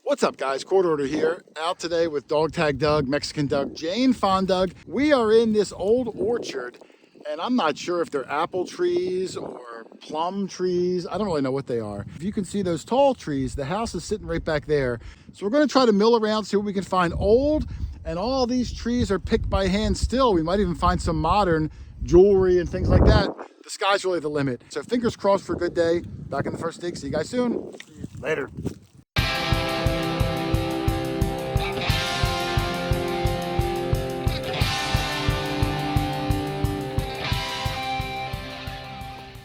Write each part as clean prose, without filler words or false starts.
What's up, guys? QuarterHoarder here, out today with Dog Tag Doug, Mexican Doug, Jane Fond Doug. We are in this old orchard, and I'm not sure if they're apple trees or plum trees. I don't really know what they are. If you can see those tall trees, the house is sitting right back there. So we're going to try to mill around, see what we can find old, and all these trees are picked by hand still. We might even find some modern jewelry and things like that. The sky's really the limit. So fingers crossed for a good day. Back in the first dig. See you guys soon. Later.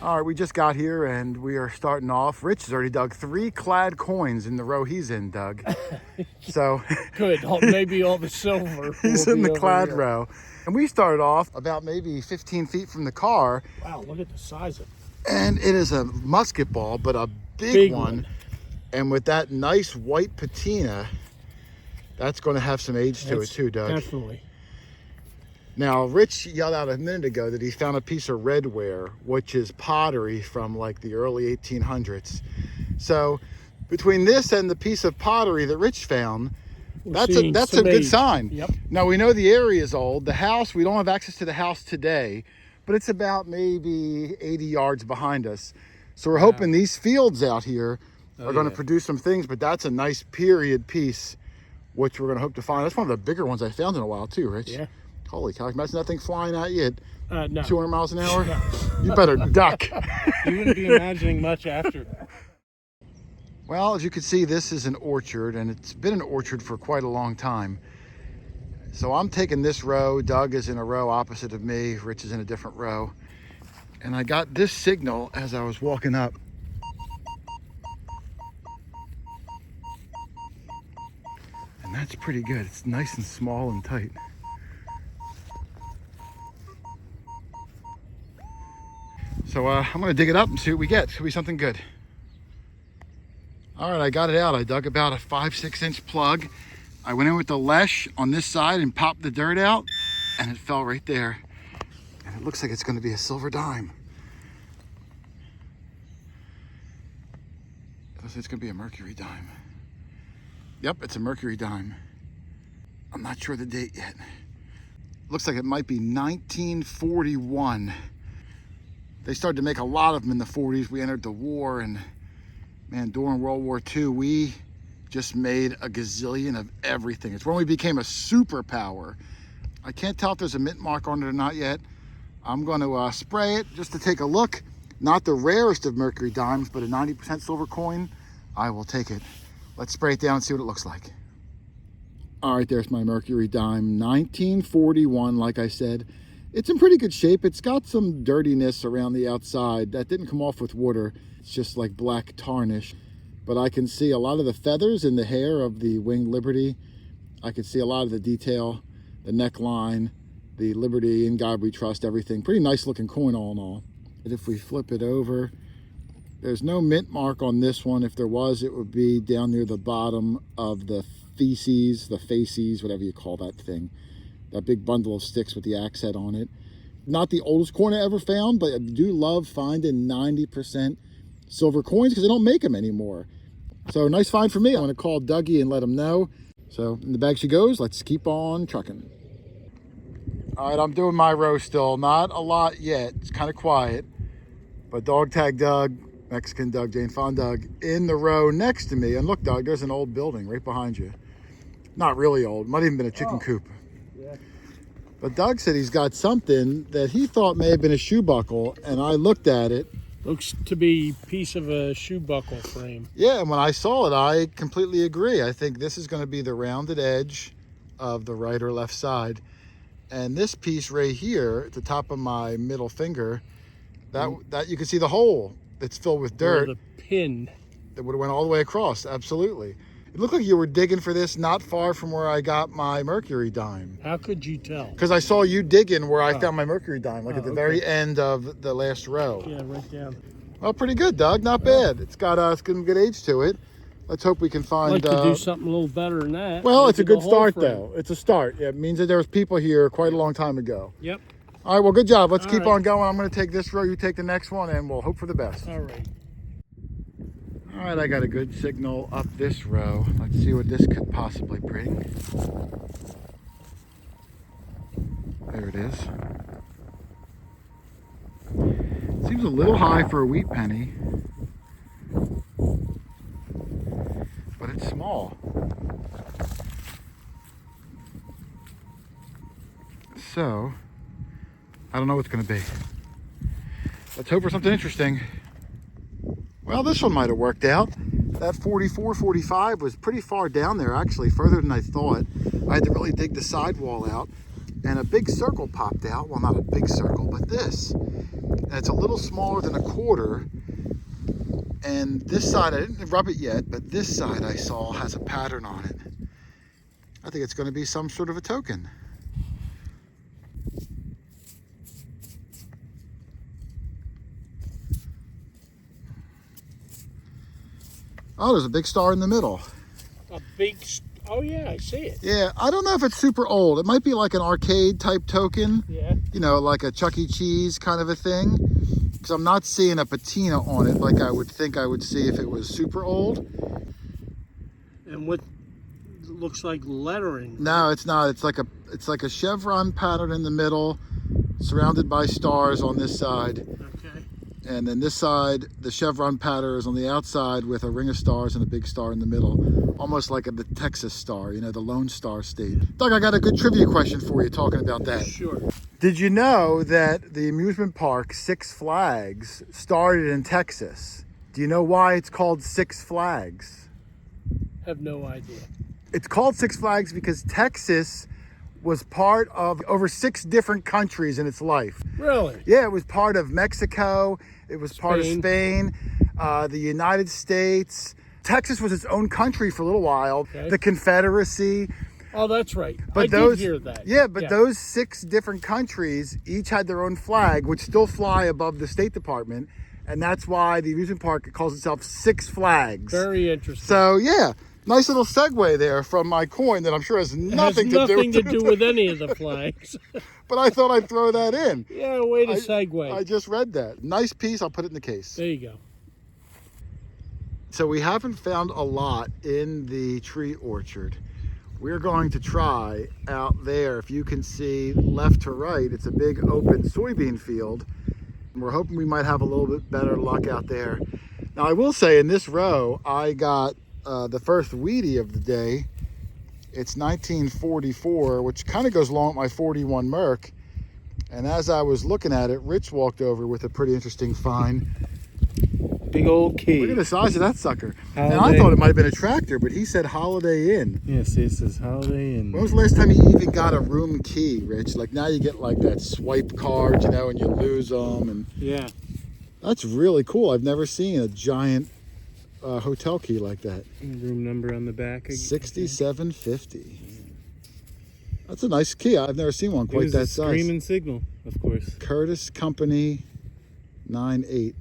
All right, we just got here and we are starting off. Rich has already dug 3 clad coins in the row he's in, Doug. So good. Maybe all the silver. He's in the clad row. And we started off about maybe 15 feet from the car. Wow, look at the size of it. And it is a musket ball, but a big one. And with that nice white patina, that's going to have some age to it too, Doug. Definitely. Now, Rich yelled out a minute ago that he found a piece of redware, which is pottery from like the early 1800s. So between this and the piece of pottery that Rich found, that's a good sign. Yep. Now, we know the area is old. The house, we don't have access to the house today, but it's about maybe 80 yards behind us. So we're hoping these fields out here are going to produce some things, but that's a nice period piece, which we're going to hope to find. That's one of the bigger ones I found in a while too, Rich. Yeah. Holy cow, imagine that thing flying at you at no. 200 miles an hour. No. You better duck. You wouldn't be imagining much after that. Well, as you can see, this is an orchard, and it's been an orchard for quite a long time. So I'm taking this row. Doug is in a row opposite of me. Rich is in a different row. And I got this signal as I was walking up. And that's pretty good. It's nice and small and tight. So I'm gonna dig it up and see what we get. Could be something good. All right, I got it out. I dug about a 5-6 inch plug. I went in with the lesh on this side and popped the dirt out, and it fell right there. And it looks like it's gonna be a silver dime. It looks like it's gonna be a mercury dime. Yep, it's a mercury dime. I'm not sure the date yet. Looks like it might be 1941. They started to make a lot of them in the 40s. We entered the war, and man, during World War II, we just made a gazillion of everything. It's when we became a superpower. I can't tell if there's a mint mark on it or not yet. I'm going to spray it just to take a look. Not the rarest of mercury dimes, but a 90% silver coin. I will take it. Let's spray it down and see what it looks like. All right, there's my mercury dime, 1941, like I said. It's in pretty good shape. It's got some dirtiness around the outside. That didn't come off with water. It's just like black tarnish. But I can see a lot of the feathers in the hair of the winged Liberty. I can see a lot of the detail, the neckline, the Liberty, In God We Trust, everything. Pretty nice looking coin all in all. But if we flip it over, there's no mint mark on this one. If there was, it would be down near the bottom of the faces, whatever you call that thing. That big bundle of sticks with the axe head on it. Not the oldest coin I ever found, but I do love finding 90% silver coins because they don't make them anymore. So nice find for me. I'm gonna call Dougie and let him know. So in the bag she goes. Let's keep on trucking. All right, I'm doing my row still. Not a lot yet. It's kind of quiet. But Dog Tag Doug, Mexican Doug, Jane Fond Doug, in the row next to me. And look, Doug, there's an old building right behind you. Not really old. Might even been a chicken coop. But Doug said he's got something that he thought may have been a shoe buckle, and I looked at it. Looks to be a piece of a shoe buckle frame. Yeah, and when I saw it, I completely agree. I think this is going to be the rounded edge of the right or left side. And this piece right here, at the top of my middle finger, that you can see the hole that's filled with dirt. Or the pin. That would have went all the way across, absolutely. It looked like you were digging for this not far from where I got my mercury dime. How could you tell? Because I saw you digging where I found my mercury dime, like at the very end of the last row. Yeah, right down. Well, pretty good, Doug. Not bad. It's got some good age to it. Let's hope we can find... I'd like to do something a little better than that. Well, it's a good start, frame. though. It's a start. Yeah, it means that there was people here quite a long time ago. Yep. All right, well, good job. Let's keep on going. I'm going to take this row, you take the next one, and we'll hope for the best. All right. All right, I got a good signal up this row. Let's see what this could possibly bring. There it is. Seems a little high for a wheat penny, but it's small. So, I don't know what's going to be. Let's hope for something interesting. Well, this one might have worked out. That 44, 45 was pretty far down there, actually, further than I thought. I had to really dig the sidewall out, and a big circle popped out. Well, not a big circle, but this. And it's a little smaller than a quarter. And this side, I didn't rub it yet, but this side I saw has a pattern on it. I think it's going to be some sort of a token. Oh, there's a big star in the middle. Oh yeah, I see it. Yeah, I don't know if it's super old. It might be like an arcade type token. Yeah. You know, like a Chuck E. Cheese kind of a thing. Because I'm not seeing a patina on it like I would think I would see if it was super old. And what looks like lettering. No, it's not. It's like a chevron pattern in the middle, surrounded by stars on this side. Okay. And then this side, the chevron pattern is on the outside with a ring of stars and a big star in the middle. Almost like the Texas star, you know, the Lone Star State. Doug, I got a good trivia question for you talking about that. Sure. Did you know that the amusement park Six Flags started in Texas? Do you know why it's called Six Flags? Have no idea. It's called Six Flags because Texas was part of over 6 different countries in its life. Really? Yeah, it was part of Mexico. It was part of Spain. Spain, the United States. Texas was its own country for a little while. Okay. The Confederacy. Oh, that's right. But I those, did hear that. Yeah, but those 6 different countries each had their own flag, which still fly above the State Department. And that's why the amusement park calls itself Six Flags. Very interesting. So, yeah. Nice little segue there from my coin that I'm sure has nothing to do with any of the flags. But I thought I'd throw that in. Yeah, way to segue. I just read that. Nice piece. I'll put it in the case. There you go. So we haven't found a lot in the tree orchard. We're going to try out there. If you can see left to right, it's a big open soybean field. And we're hoping we might have a little bit better luck out there. Now I will say in this row, I got the first Wheatie of the day. It's 1944, which kind of goes along with my 41 Merc. And as I was looking at it, Rich walked over with a pretty interesting find. Big old key. Look at the size of that sucker. Holiday. And I thought it might have been a tractor, but he said Holiday Inn. Yeah, see, it says Holiday Inn. When was the last time you even got a room key, Rich? Like now you get like that swipe card, you know, and you lose them. And yeah. That's really cool. I've never seen a giant hotel key like that. Room number on the back. 6750. That's a nice key. I've never seen one quite that size. Screaming signal, of course. Curtis Company 98.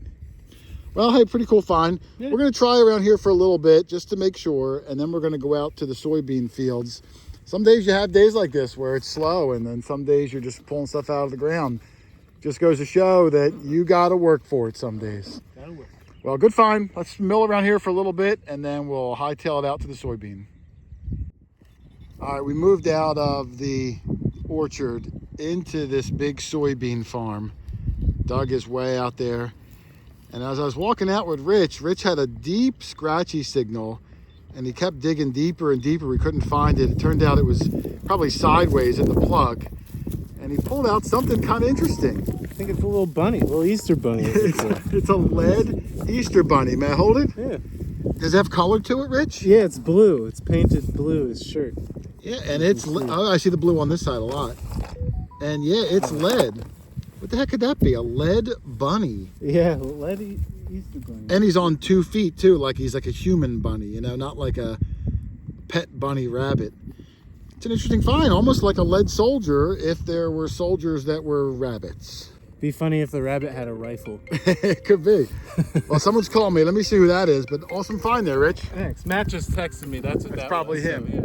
Well, hey, pretty cool find. Yeah. We're going to try around here for a little bit just to make sure, and then we're going to go out to the soybean fields. Some days you have days like this where it's slow, and then some days you're just pulling stuff out of the ground. Just goes to show that you got to work for it some days. That'll work. Well, good find. Let's mill around here for a little bit, and then we'll hightail it out to the soybean. All right, we moved out of the orchard into this big soybean farm. Doug is way out there. And as I was walking out with Rich had a deep scratchy signal, and he kept digging deeper and deeper. We couldn't find it. It turned out it was probably sideways in the plug. And he pulled out something kind of interesting. I think it's a little bunny, a little Easter bunny. It's a lead Easter bunny. May I hold it? Yeah. Does it have color to it, Rich? Yeah, it's blue. It's painted blue, his shirt. Yeah, and it's, oh, I see the blue on this side a lot. And yeah, it's lead. What the heck could that be? A lead bunny. Yeah, lead Easter bunny. And he's on 2 feet too, like he's like a human bunny, you know, not like a pet bunny rabbit. It's an interesting find, almost like a lead soldier if there were soldiers that were rabbits. Be funny if the rabbit had a rifle. It could be. Well, someone's calling me. Let me see who that is. But awesome find there, Rich. Thanks. Matt just texted me. That's what that probably was, him. So, yeah.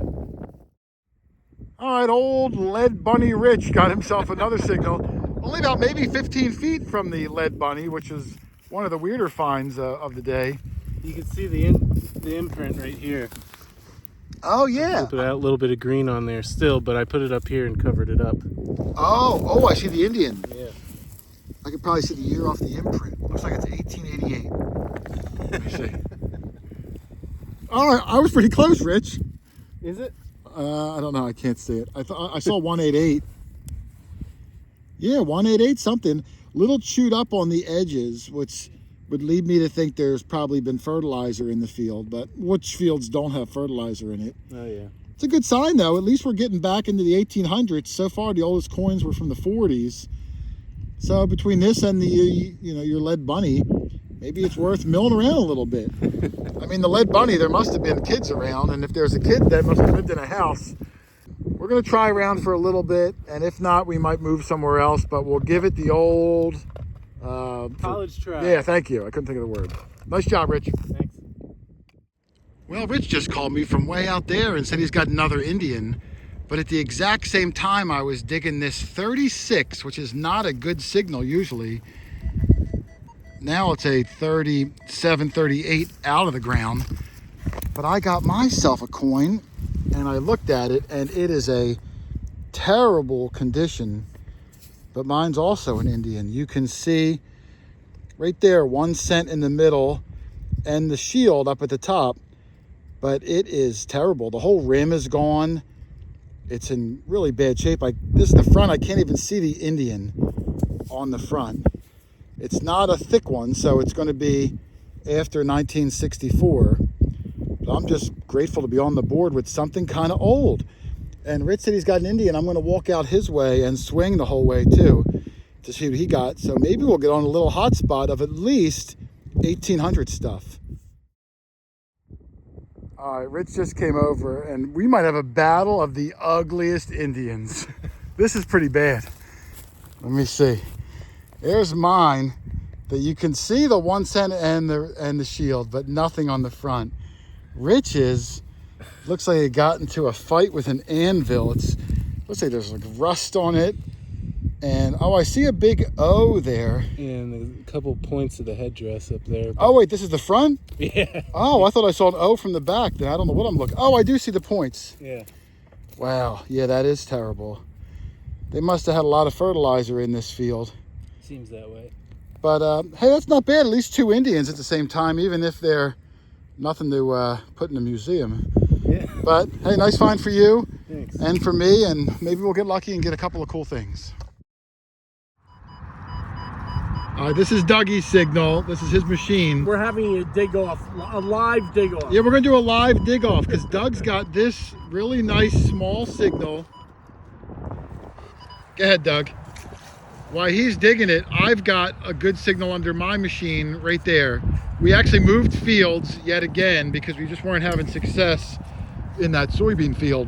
All right, old lead bunny Rich got himself another signal. Only about maybe 15 feet from the lead bunny, which is one of the weirder finds of the day. You can see the imprint right here. Oh yeah. Put a little bit of green on there still, but I put it up here and covered it up. Oh, I see the Indian. Yeah. I could probably see the year off the imprint. Looks like it's 1888. Let me see. All right, I was pretty close, Rich. Is it? I don't know. I can't see it. I thought I saw 188. Yeah, 188 something. Little chewed up on the edges, which would lead me to think there's probably been fertilizer in the field. But which fields don't have fertilizer in it? Oh yeah. It's a good sign, though. At least we're getting back into the 1800s. So far, the oldest coins were from the 40s. So between this and the, your lead bunny, maybe it's worth milling around a little bit. I mean, the lead bunny, there must have been kids around, and if there's a kid that must have lived in a house, we're going to try around for a little bit, and if not, we might move somewhere else, but we'll give it the old... college try. Yeah, thank you. I couldn't think of the word. Nice job, Rich. Thanks. Well, Rich just called me from way out there and said he's got another Indian. But at the exact same time, I was digging this 36, which is not a good signal usually. Now it's a 37, 38 out of the ground. But I got myself a coin and I looked at it and it is a terrible condition. But mine's also an Indian. You can see right there, 1 cent in the middle and the shield up at the top. But it is terrible. The whole rim is gone. It's in really bad shape. This is the front. I can't even see the Indian on the front. It's not a thick one, so it's going to be after 1964. But I'm just grateful to be on the board with something kind of old. And Rich said he's got an Indian. I'm going to walk out his way and swing the whole way too to see what he got. So maybe we'll get on a little hot spot of at least 1800 stuff. All right, Rich just came over, and we might have a battle of the ugliest Indians. This is pretty bad. Let me see. There's mine that you can see the 1 cent and the shield, but nothing on the front. Rich's looks like it got into a fight with an anvil. Looks like there's like rust on it. And oh, I see a big O there. And a couple points of the headdress up there. Oh wait, this is the front? Yeah. Oh, I thought I saw an O from the back. Then I don't know what I'm looking. Oh, I do see the points. Yeah. Wow. Yeah, that is terrible. They must have had a lot of fertilizer in this field. Seems that way. But hey, that's not bad. At least 2 Indians at the same time, even if they're nothing to put in a museum. Yeah. But hey, nice find for you. Thanks. And for me, and maybe we'll get lucky and get a couple of cool things. This is Dougie's signal. This is his machine. We're having a dig off, a live dig off. Yeah, we're going to do a live dig off because Doug's got this really nice small signal. Go ahead, Doug. While he's digging it, I've got a good signal under my machine right there. We actually moved fields yet again because we just weren't having success in that soybean field.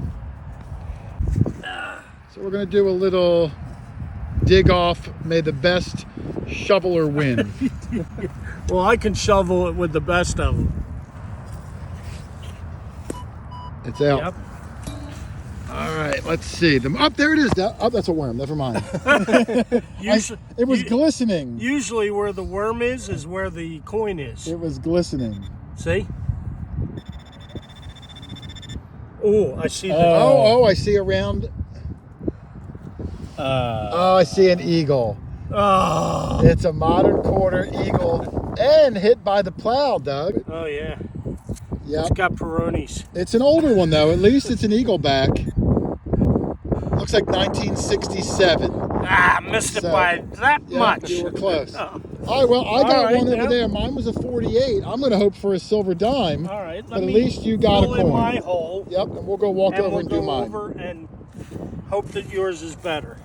So we're going to do a little dig off. May the best shoveler win. Well, I can shovel it with the best of them. It's out. Yep. All right, let's see. There it is. Oh, that's a worm. Never mind. It was glistening. Usually where the worm is where the coin is. It was glistening. See? Oh, I see. I see a round. I see an eagle. Oh. It's a modern quarter eagle and hit by the plow, Doug. Oh, yeah. Yep. It's got Peronis. It's an older one, though. At least it's an eagle back. Looks like 1967. Missed it by that much. You were close. Oh. All right, well, I got one over yeah. there. Mine was a 48. I'm going to hope for a silver dime. All right. But at least you got a fill coin. in my hole. Yep, and we'll go walk over and do we'll mine. go over and hope that yours is better.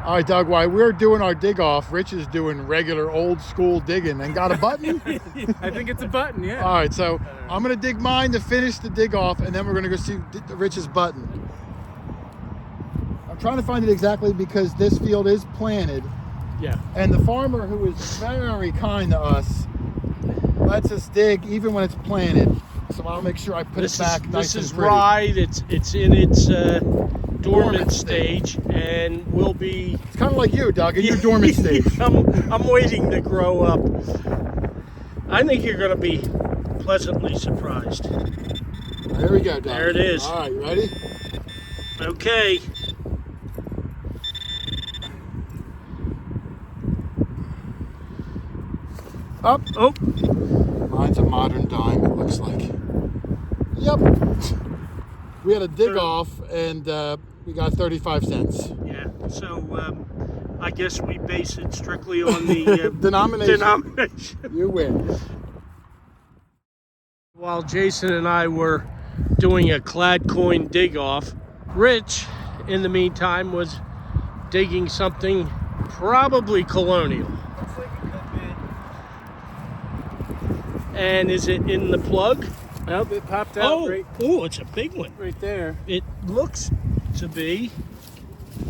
All right, Doug, while we're doing our dig off, Rich is doing regular old school digging and got a button? I think it's a button, yeah. All right, so I'm going to dig mine to finish the dig off, and then we're going to go see Rich's button. I'm trying to find it exactly because this field is planted. Yeah. And the farmer, who is very kind to us, lets us dig even when it's planted. So I'll make sure I put it back nice and pretty. This is right. It's in its dormant stage, and will be. It's kind of like you, Doug, in your dormant stage. I'm waiting to grow up. I think you're going to be pleasantly surprised. Here we go, Doug. There it is. All right, ready? Okay. Up. Oh, Mine's a modern dime, it looks like. Yep. We had a dig off, and we got 35 cents. yeah. So I guess we base it strictly on the Denomination. denomination. You win. While Jason and I were doing a clad coin dig off, Rich, in the meantime, was digging something probably Colonial. Looks like it could be. And is it in the plug? Nope, it popped out Oh, it's a big one. right there. It looks to be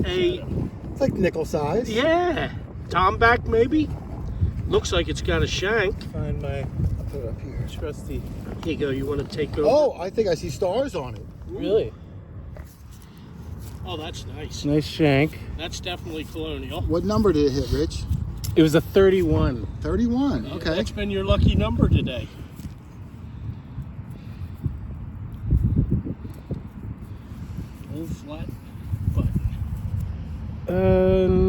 a, It's like nickel size. yeah, tomback maybe. Looks like it's got a shank. Find my I'll put it up here. trusty. Here you go, you want to take over? Oh, I think I see stars on it. Really? Oh, that's nice. Nice shank. That's definitely Colonial. What number did it hit, Rich? It was a 31. 31. Okay. That's been your lucky number today. Old flat button.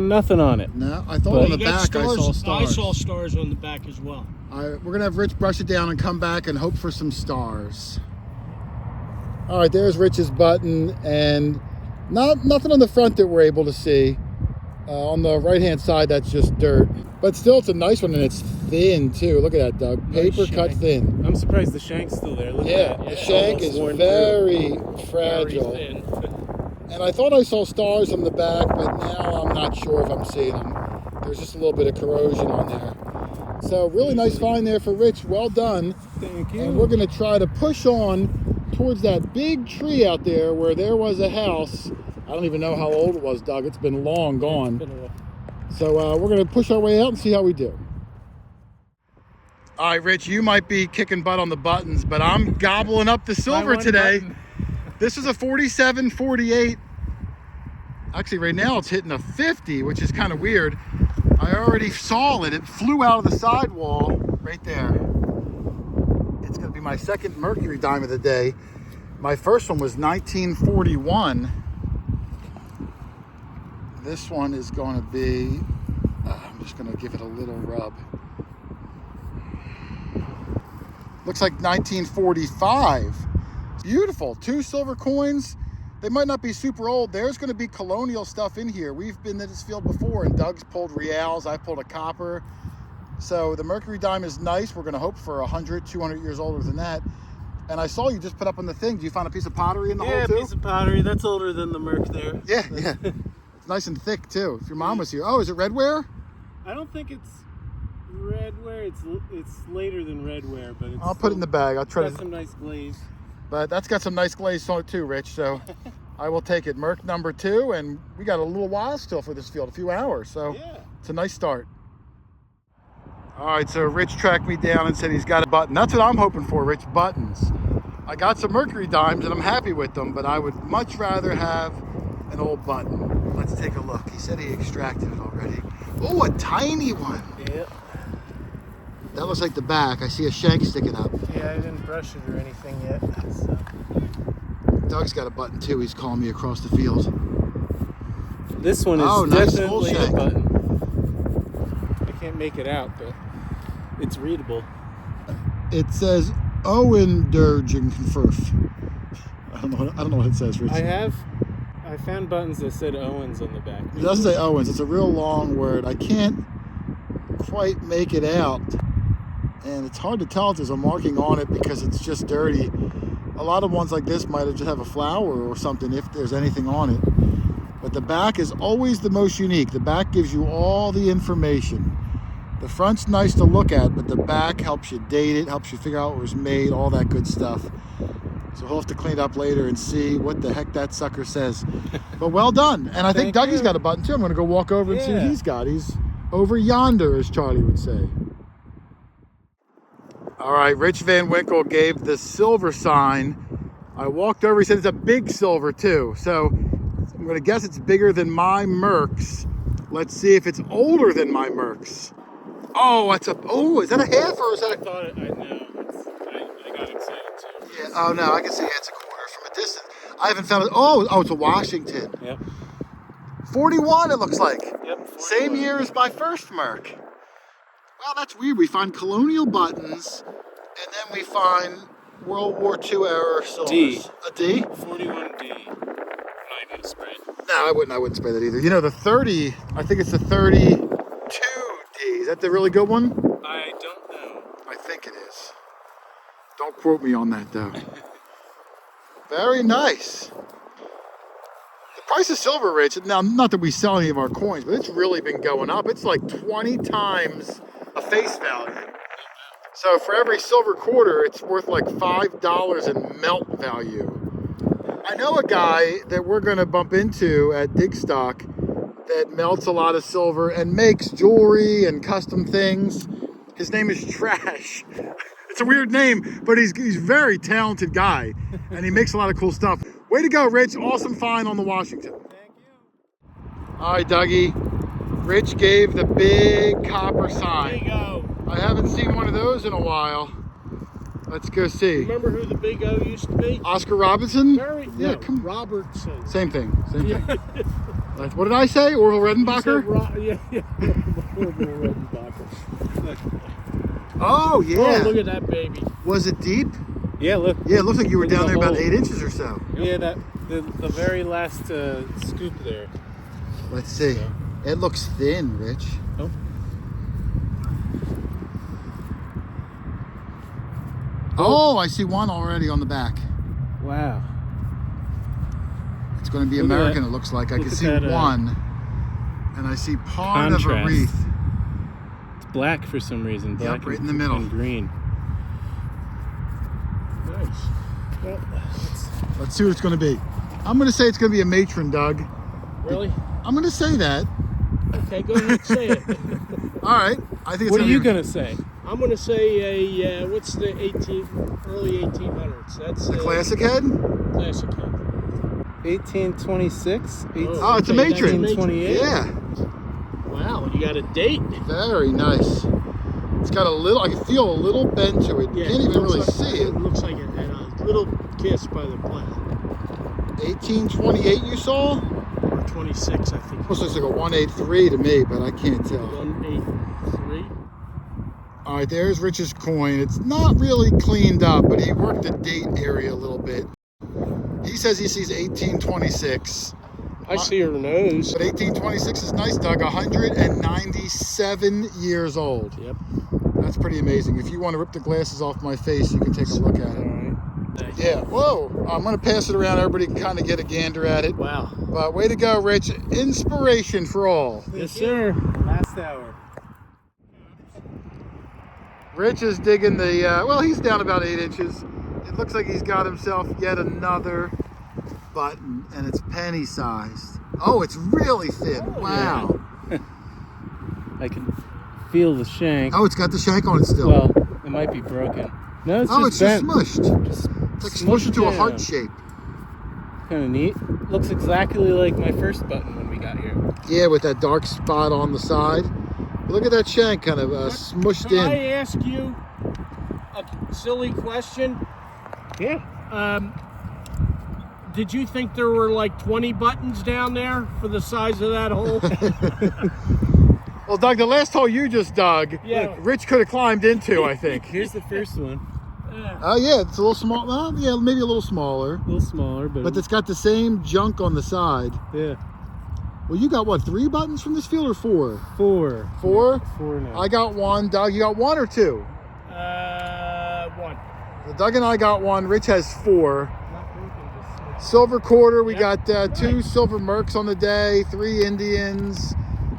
Nothing on it. No, I thought But on the You got back I saw stars. I saw stars on the back as well. All right, we're gonna have Rich brush it down and come back and hope for some stars. All right, there's Rich's button, and nothing on the front that we're able to see. On the right-hand side, that's just dirt. But still, it's a nice one, and it's thin too. Look at that, Doug. Nice Paper cut shank. thin. I'm surprised the shank's still there. Look Yeah, at that. the It's shank almost is worn very through. fragile. Very thin. And I thought I saw stars on the back, but now I'm not sure if I'm seeing them. There's just a little bit of corrosion on there. So really nice find there for Rich. Well done. Thank you. And we're going to try to push on towards that big tree out there where there was a house. I don't even know how old it was, Doug. It's been long gone. Been a while. So we're going to push our way out and see how we do. All right, Rich, you might be kicking butt on the buttons, but I'm gobbling up the silver one today. button. This is a 47, 48. Actually, right now it's hitting a 50, which is kind of weird. I already saw it. It flew out of the sidewall right there. It's going to be my second mercury dime of the day. My first one was 1941. This one is going to be, I'm just going to give it a little rub. Looks like 1945. Beautiful. 2 silver coins. They might not be super old. There's going to be Colonial stuff in here. We've been to this field before, and Doug's pulled reals. I've pulled a copper. So the mercury dime is nice. We're going to hope for 100, 200 years older than that. And I saw you just put up on the thing. Do you find a piece of pottery in the hole Yeah, too? a piece of pottery. That's older than the merc there. Yeah, yeah. It's nice and thick too. If your mom was here. Oh, is it redware? I don't think it's redware. It's later than redware, but it's I'll put it in the bag. I'll try got to. some nice glaze. But that's got some nice glaze on it too, Rich. So I will take it. Merc number 2, and we got a little while still for this field, a few hours. So Yeah. it's a nice start. All right, so Rich tracked me down and said he's got a button. That's what I'm hoping for, Rich, buttons. I got some mercury dimes and I'm happy with them, but I would much rather have an old button. Let's take a look. He said he extracted it already. Oh, a tiny one. Yeah. That looks like the back. I see a shank sticking up. Yeah, I didn't brush it or anything yet. So. Doug's got a button too. He's calling me across the field. This one is Oh, nice full definitely a shank. button. I can't make it out, but it's readable. It says Owen Durgen Confirf. I don't know what it says, Rich. I found buttons that said Owens on the back. It doesn't say Owens. It's a real long word. I can't quite make it out. And it's hard to tell if there's a marking on it because it's just dirty. A lot of ones like this might have just have a flower or something if there's anything on it. But the back is always the most unique. The back gives you all the information. The front's nice to look at, but the back helps you date it, helps you figure out what was made, all that good stuff. So he'll have to clean it up later and see what the heck that sucker says. But well done. And I think Thank Dougie's you. got a button too. I'm going to go walk over and see what Yeah. he's got. He's over yonder, as Charlie would say. All right, Rich Van Winkle gave the silver sign. I walked over, he said it's a big silver too. So I'm going to guess it's bigger than my Mercs. Let's see if it's older than my Mercs. Oh, that's a. Oh, is that a half or is that I a? thought it, I know. I got excited too. Yeah. Oh no, I can see it's a quarter from a distance. I haven't found it. Oh, it's a Washington. Yep. 41. It looks like. Yep. Same year as my first Merc. Well, that's weird. We find Colonial buttons, and then we find World War II era silvers. D. A D? 41D. Not even a spread. No, I wouldn't spray that either. You know, the 30, I think it's the 32D. Is that the really good one? I don't know. I think it is. Don't quote me on that, though. Very nice. The price of silver, Rich, now, not that we sell any of our coins, but it's really been going up. It's like 20 times a face value. So for every silver quarter, it's worth like $5 in melt value. I know a guy that we're going to bump into at Digstock that melts a lot of silver and makes jewelry and custom things. His name is Trash. It's a weird name, but he's a very talented guy, and he makes a lot of cool stuff. Way to go, Rich. Awesome find on the Washington. Thank you. All right, Dougie. Rich gave the big copper sign. There you go. I haven't seen one of those in a while. Let's go see. Remember who the big O used to be? Oscar Robinson? Yeah, Robertson. Same thing. Like, what did I say? Orville Redenbacher? Yeah. Orville Redenbacher. Oh, yeah. Oh, look at that baby. Was it deep? Yeah, look. Yeah, it looks like you were Look at down the there about hole. 8 inches or so. Yeah, the very last scoop there. Let's see. So. It looks thin, Rich. Oh. Oh, I see one already on the back. Wow. It's going to be Look at American, that. it looks like. I Look can at see that, one. And I see part of a contrast. wreath. It's black for some reason. Black right in the middle. and green. Nice. Well, Let's see what it's going to be. I'm going to say it's going to be a matron, Doug. really? I'm going to say that. Okay, go ahead and say it. All right. I think it's What are you be... gonna say? I'm going to say what's the early 1800s? That's The classic head? classic head. 1826. Oh, it's a okay, that's matron. 1828. Yeah. Wow, you got a date. Very nice. It's got a little, I can feel a little bend to it. You can't even really see it. It looks like it had a little kiss by the plow. 1828 you saw? Or 26, I think. Almost looks like a 183 to me, but I can't tell. 183. All right, there's Rich's coin. It's not really cleaned up, but he worked the date area a little bit. He says he sees 1826. I see her nose. But 1826 is nice, Doug. 197 years old. Yep. That's pretty amazing. If you want to rip the glasses off my face, you can take a look at it. Yeah. Whoa. I'm going to pass it around. Everybody can kind of get a gander at it. Wow. But way to go, Rich. Inspiration for all. Yes, sir. Last hour. Rich is digging the, well, he's down about 8 inches. It looks like he's got himself yet another button, and it's penny sized. Oh, it's really thin. Wow. I can feel the shank. Oh, it's got the shank on it still. Well, it might be broken. No, it's Oh, just it's just bent. smushed. Just It's like smushed into a heart down. shape. Kind of neat. Looks exactly like my first button when we got here. Yeah, with that dark spot on the side. Look at that shank kind of smushed Can I in. ask you a silly question? Yeah. Did you think there were like 20 buttons down there for the size of that hole? Well, Doug, the last hole you just dug, Yeah. Rich could have climbed into, I think. Here's the first one. Oh, yeah, it's a little small. Well, yeah, maybe a little smaller. A little smaller, but But it's got the same junk on the side. yeah. Well, you got what, 3 buttons from this field or 4? 4. 4? 4 now. I got 1. Doug, you got 1 or 2? 1. So Doug and I got 1. Rich has 4. Not broken, just Silver quarter, we Yep. got 2 silver mercs on the day, 3 Indians,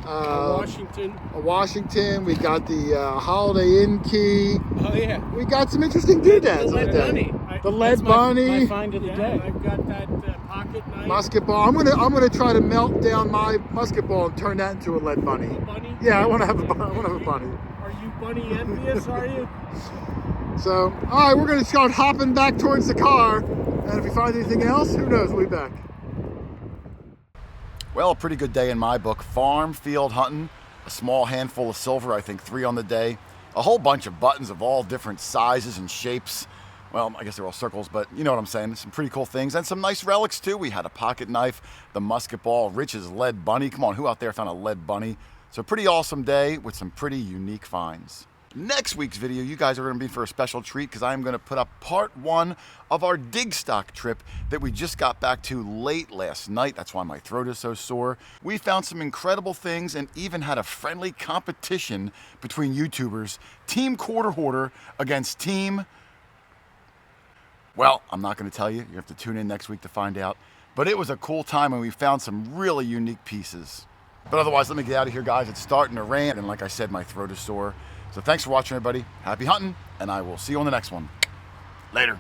Washington. a Washington. We got the Holiday Inn key. Oh yeah. We got some interesting doodads on the lead day. bunny. The lead That's bunny, my find of the Yeah, day. and I've got that pocket knife. musket ball. I'm gonna try to melt down my musket ball and turn that into a lead bunny. Bunny? Yeah, I want to have a bunny. Are you bunny envious, are you? So, all right, we're gonna start hopping back towards the car, and if we find anything else, who knows? We'll be back. Well, a pretty good day in my book. Farm field hunting. a small handful of silver, I think 3 on the day, a whole bunch of buttons of all different sizes and shapes. Well, I guess they're all circles, but you know what I'm saying. Some pretty cool things and some nice relics too. We had a pocket knife, the musket ball, Rich's lead bunny. Come on, who out there found a lead bunny? So pretty awesome day with some pretty unique finds. Next week's video, you guys are going to be for a special treat because I'm going to put up part 1 of our dig stock trip that we just got back to late last night. That's why my throat is so sore. We found some incredible things and even had a friendly competition between YouTubers, Team QuarterHoarder against Team... Well, I'm not going to tell you. You have to tune in next week to find out. But it was a cool time and we found some really unique pieces. But otherwise, let me get out of here, guys. It's starting to rain, and like I said, my throat is sore. So thanks for watching, everybody. Happy hunting, and I will see you on the next one. Later.